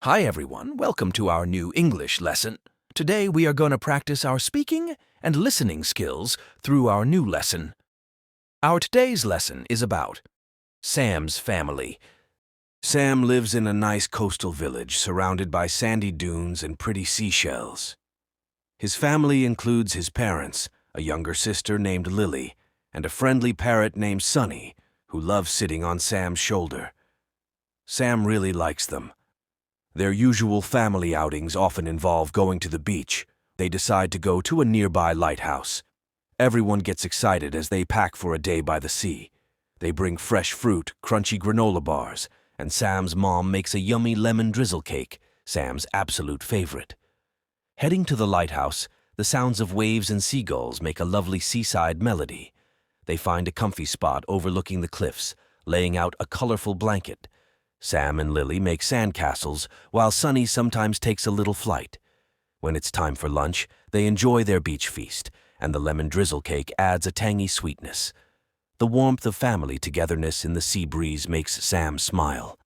Hi everyone, welcome to our new English lesson. Today we are going to practice our speaking and listening skills through our new lesson. Our today's lesson is about Sam's family. Sam lives in a nice coastal village surrounded by sandy dunes and pretty seashells. His family includes his parents, a younger sister named Lily, and a friendly parrot named Sunny, who loves sitting on Sam's shoulder. Sam really likes them. Their usual family outings often involve going to the beach. They decide to go to a nearby lighthouse. Everyone gets excited as they pack for a day by the sea. They bring fresh fruit, crunchy granola bars, and Sam's mom makes a yummy lemon drizzle cake, Sam's absolute favorite. Heading to the lighthouse, the sounds of waves and seagulls make a lovely seaside melody. They find a comfy spot overlooking the cliffs, laying out a colorful blanket. Sam and Lily make sandcastles, while Sunny sometimes takes a little flight. When it's time for lunch, they enjoy their beach feast, and the lemon drizzle cake adds a tangy sweetness. The warmth of family togetherness in the sea breeze makes Sam smile.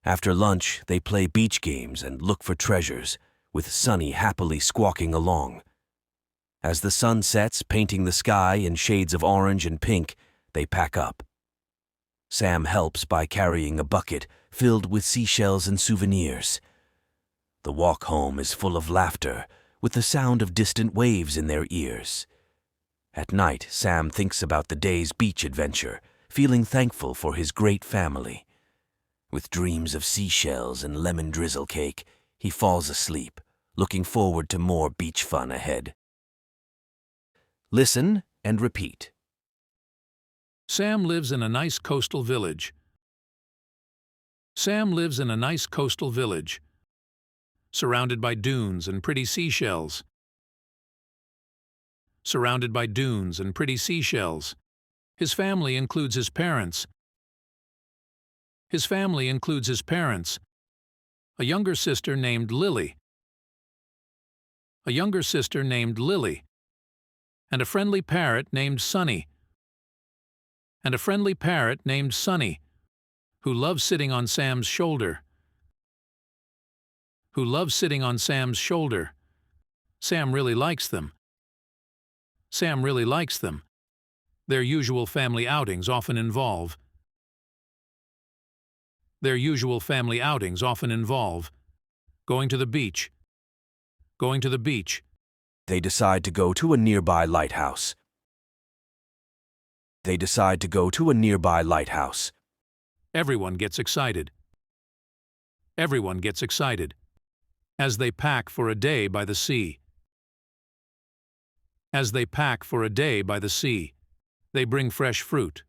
After lunch, they play beach games and look for treasures, with Sunny happily squawking along. As the sun sets, painting the sky in shades of orange and pink, they pack up. Sam helps by carrying a bucket filled with seashells and souvenirs. The walk home is full of laughter, with the sound of distant waves in their ears. At night, Sam thinks about the day's beach adventure, feeling thankful for his great family. With dreams of seashells and lemon drizzle cake, he falls asleep, looking forward to more beach fun ahead. Listen and repeat. Sam lives in a nice coastal village. Sam lives in a nice coastal village, surrounded by dunes and pretty seashells. Surrounded by dunes and pretty seashells. His family includes his parents. His family includes his parents, a younger sister named Lily. A younger sister named Lily, and a friendly parrot named Sunny. And a friendly parrot named Sunny, who loves sitting on Sam's shoulder. Who loves sitting on Sam's shoulder. Sam really likes them. Sam really likes them. Their usual family outings often involve. Their usual family outings often involve going to the beach. Going to the beach. They decide to go to a nearby lighthouse. They decide to go to a nearby lighthouse. Everyone gets excited. Everyone gets excited as they pack for a day by the sea. As they pack for a day by the sea, they bring fresh fruit.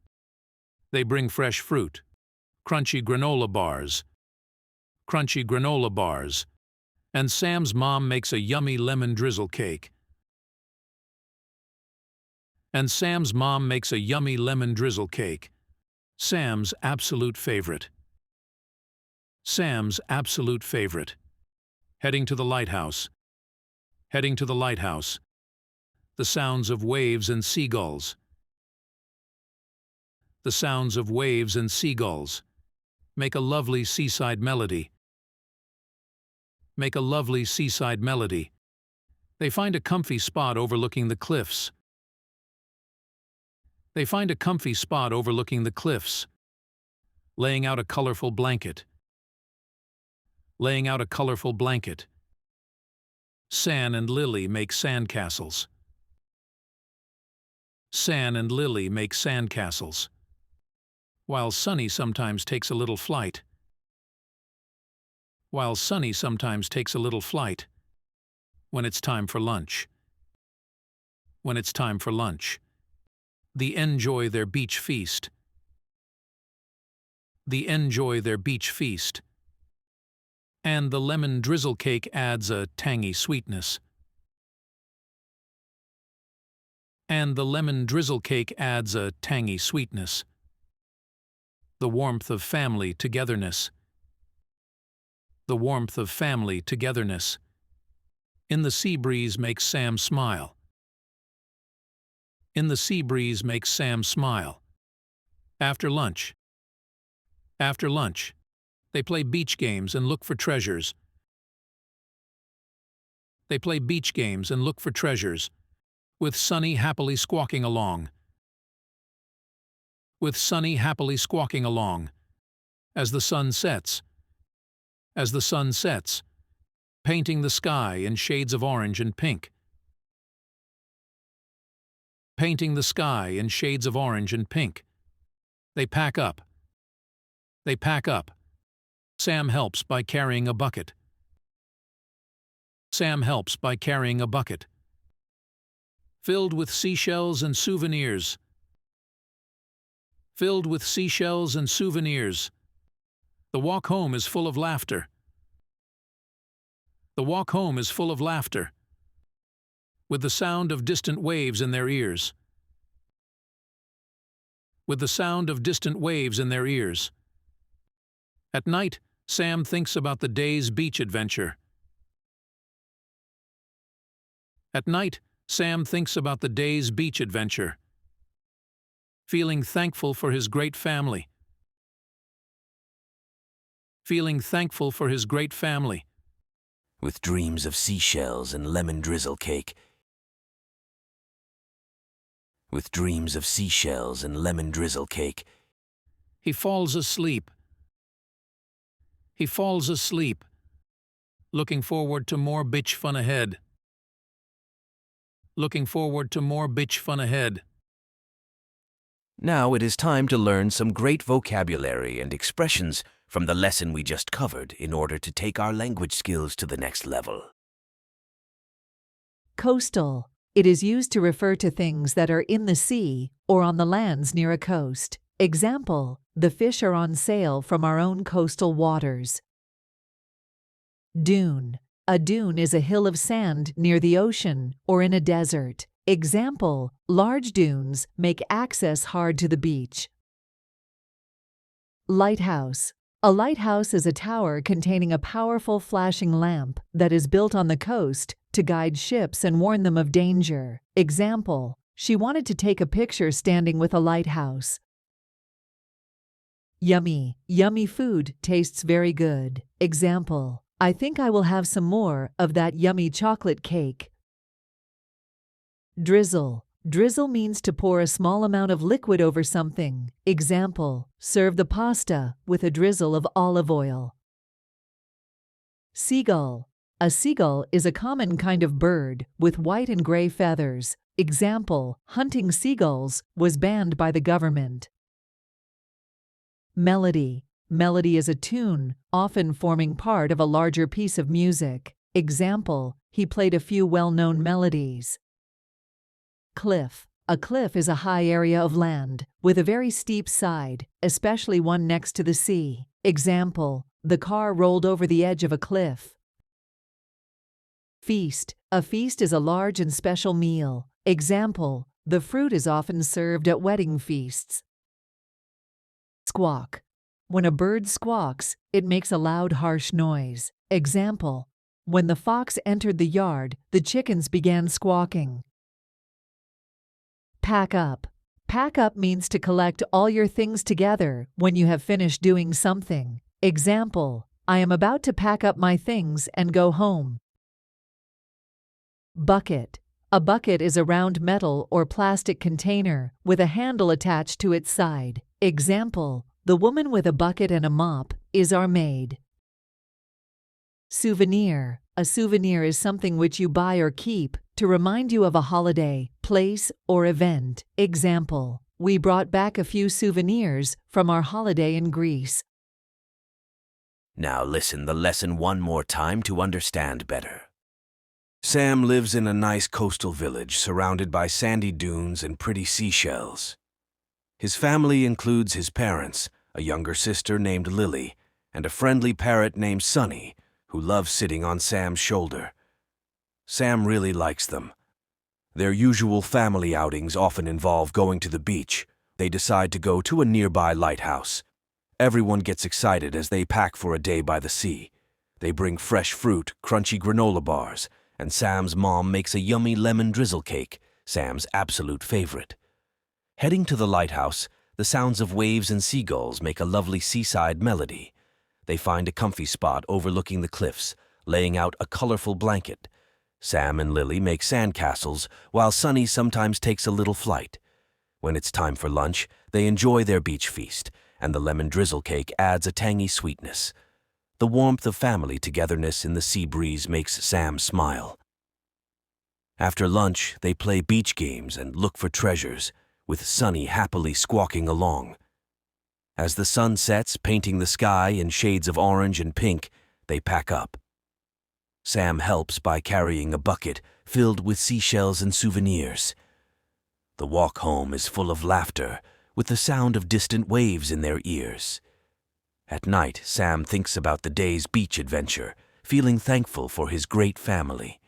They bring fresh fruit, crunchy granola bars. Crunchy granola bars. And Sam's mom makes a yummy lemon drizzle cake. And Sam's mom makes a yummy lemon drizzle cake. Sam's absolute favorite. Sam's absolute favorite. Heading to the lighthouse. Heading to the lighthouse. The sounds of waves and seagulls. The sounds of waves and seagulls make a lovely seaside melody. Make a lovely seaside melody. They find a comfy spot overlooking the cliffs. They find a comfy spot overlooking the cliffs, laying out a colorful blanket. Laying out a colorful blanket. Sam and Lily make sandcastles. Sam and Lily make sandcastles, while Sunny sometimes takes a little flight. While Sunny sometimes takes a little flight. When it's time for lunch. When it's time for lunch. They enjoy their beach feast. They enjoy their beach feast. And the lemon drizzle cake adds a tangy sweetness. And the lemon drizzle cake adds a tangy sweetness. The warmth of family togetherness. The warmth of family togetherness. In the sea breeze makes Sam smile. In the sea breeze makes Sam smile. After lunch. After lunch. They play beach games and look for treasures. They play beach games and look for treasures, with Sunny happily squawking along. With Sunny happily squawking along. As the sun sets. As the sun sets, painting the sky in shades of orange and pink. Painting the sky in shades of orange and pink. They pack up. They pack up. Sam helps by carrying a bucket. Sam helps by carrying a bucket. Filled with seashells and souvenirs. Filled with seashells and souvenirs. The walk home is full of laughter. The walk home is full of laughter, with the sound of distant waves in their ears. With the sound of distant waves in their ears. At night, Sam thinks about the day's beach adventure. At night, Sam thinks about the day's beach adventure, feeling thankful for his great family. Feeling thankful for his great family. With dreams of seashells and lemon drizzle cake. With dreams of seashells and lemon drizzle cake. He falls asleep. He falls asleep, looking forward to more beach fun ahead. Looking forward to more beach fun ahead. Now it is time to learn some great vocabulary and expressions from the lesson we just covered in order to take our language skills to the next level. Coastal. It is used to refer to things that are in the sea or on the lands near a coast. Example, the fish are on sale from our own coastal waters. Dune. A dune is a hill of sand near the ocean or in a desert. Example, large dunes make access hard to the beach. Lighthouse. A lighthouse is a tower containing a powerful flashing lamp that is built on the coast to guide ships and warn them of danger. Example, she wanted to take a picture standing with a lighthouse. Yummy. Yummy food tastes very good. Example, I think I will have some more of that yummy chocolate cake. Drizzle. Drizzle means to pour a small amount of liquid over something. Example, serve the pasta with a drizzle of olive oil. Seagull. A seagull is a common kind of bird with white and gray feathers. Example, hunting seagulls was banned by the government. Melody. Melody is a tune, often forming part of a larger piece of music. Example, he played a few well-known melodies. Cliff. A cliff is a high area of land with a very steep side, especially one next to the sea. Example, the car rolled over the edge of a cliff. Feast. A feast is a large and special meal. Example, the fruit is often served at wedding feasts. Squawk. When a bird squawks, it makes a loud, harsh noise. Example, when the fox entered the yard, the chickens began squawking. Pack up. Pack up means to collect all your things together when you have finished doing something. Example, I am about to pack up my things and go home. Bucket. A bucket is a round metal or plastic container with a handle attached to its side. Example, the woman with a bucket and a mop is our maid. Souvenir. A souvenir is something which you buy or keep to remind you of a holiday, place, or event. Example, we brought back a few souvenirs from our holiday in Greece. Now listen the lesson one more time to understand better. Sam lives in a nice coastal village surrounded by sandy dunes and pretty seashells. His family includes his parents, a younger sister named Lily, and a friendly parrot named Sunny, who loves sitting on Sam's shoulder. Sam really likes them. Their usual family outings often involve going to the beach. They decide to go to a nearby lighthouse. Everyone gets excited as they pack for a day by the sea. They bring fresh fruit, crunchy granola bars, and Sam's mom makes a yummy lemon drizzle cake, Sam's absolute favorite. Heading to the lighthouse, the sounds of waves and seagulls make a lovely seaside melody. They find a comfy spot overlooking the cliffs, laying out a colorful blanket. Sam and Lily make sandcastles, while Sunny sometimes takes a little flight. When it's time for lunch, they enjoy their beach feast, and the lemon drizzle cake adds a tangy sweetness. The warmth of family togetherness in the sea breeze makes Sam smile. After lunch, they play beach games and look for treasures, with Sunny happily squawking along. As the sun sets, painting the sky in shades of orange and pink, they pack up. Sam helps by carrying a bucket filled with seashells and souvenirs. The walk home is full of laughter, with the sound of distant waves in their ears. At night, Sam thinks about the day's beach adventure, feeling thankful for his great family.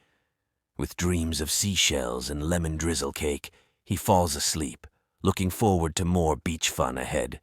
With dreams of seashells and lemon drizzle cake, he falls asleep, looking forward to more beach fun ahead.